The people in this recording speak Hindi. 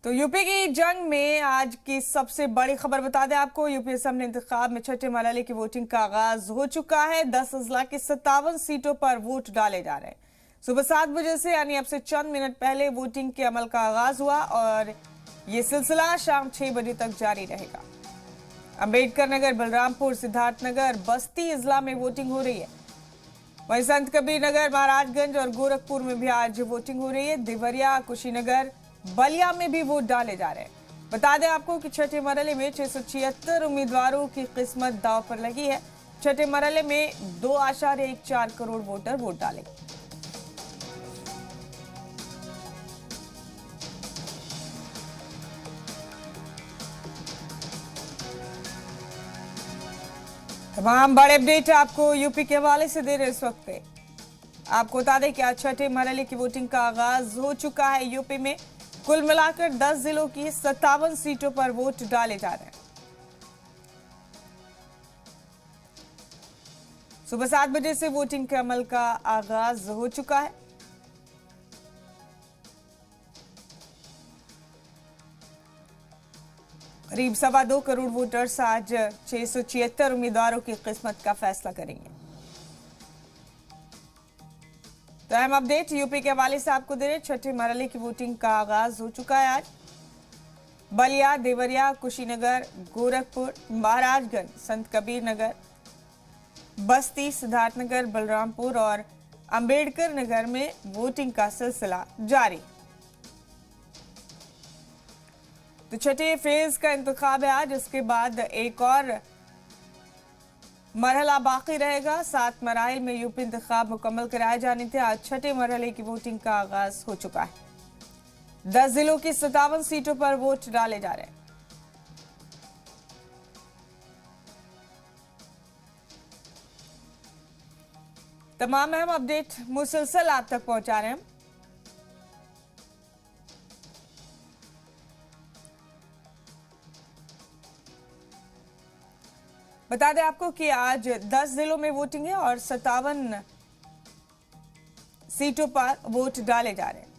तो यूपी की जंग में आज की सबसे बड़ी खबर बता दें आपको। यूपी असम्बली इंतखाब में छठे मरहले की वोटिंग का आगाज हो चुका है। 10 अजला की 57 सीटों पर वोट डाले जा रहे हैं। सुबह 7 बजे से यानी अब से चंद मिनट पहले वोटिंग के अमल का आगाज हुआ और ये सिलसिला शाम 6 बजे तक जारी रहेगा। अंबेडकर नगर, बलरामपुर, सिद्धार्थनगर, बस्ती अजला में वोटिंग हो रही है। वहीं संत कबीर नगर, महाराजगंज और गोरखपुर में भी आज वोटिंग हो रही है। देवरिया, कुशीनगर, बलिया में भी वोट डाले जा रहे हैं। बता दें आपको कि छठे मरहले में 676 उम्मीदवारों की किस्मत दांव पर लगी है। छठे मरहले में 2.14 करोड़ वोटर वोट डालेंगे। तमाम बड़े अपडेट आपको यूपी के हवाले से दे रहे इस वक्त पे। आपको बता दें कि आज छठे मरहले की वोटिंग का आगाज हो चुका है। यूपी में कुल मिलाकर 10 जिलों की 57 सीटों पर वोट डाले जा रहे हैं। सुबह 7 बजे से वोटिंग के अमल का आगाज हो चुका है। करीब 2.25 करोड़ वोटर्स आज 676 उम्मीदवारों की किस्मत का फैसला करेंगे। तो अहम अपडेट यूपी के हवाले से आपको दे रहे। छठे मरहले की वोटिंग का आगाज हो चुका है। आज बलिया, देवरिया, कुशीनगर, गोरखपुर, महाराजगंज, संत कबीर नगर, बस्ती, सिद्धार्थनगर, बलरामपुर और अंबेडकर नगर में वोटिंग का सिलसिला जारी। तो छठे फेज का इंतखाब है आज। इसके बाद एक और मरहला बाकी रहेगा। 7 मराइल में यूपी इंतखाब मुकम्मल कराए जाने थे। आज छठे मरहले की वोटिंग का आगाज हो चुका है। 10 जिलों की 57 सीटों पर वोट डाले जा रहे हैं। तमाम अहम अपडेट मुसलसल आप तक पहुंचा रहे हैं। बता दें आपको कि आज 10 जिलों में वोटिंग है और 57 सीटों पर वोट डाले जा रहे हैं।